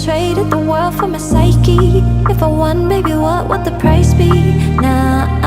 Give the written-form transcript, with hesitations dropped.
traded the world for my psyche. If I won, baby, what would the price be? Now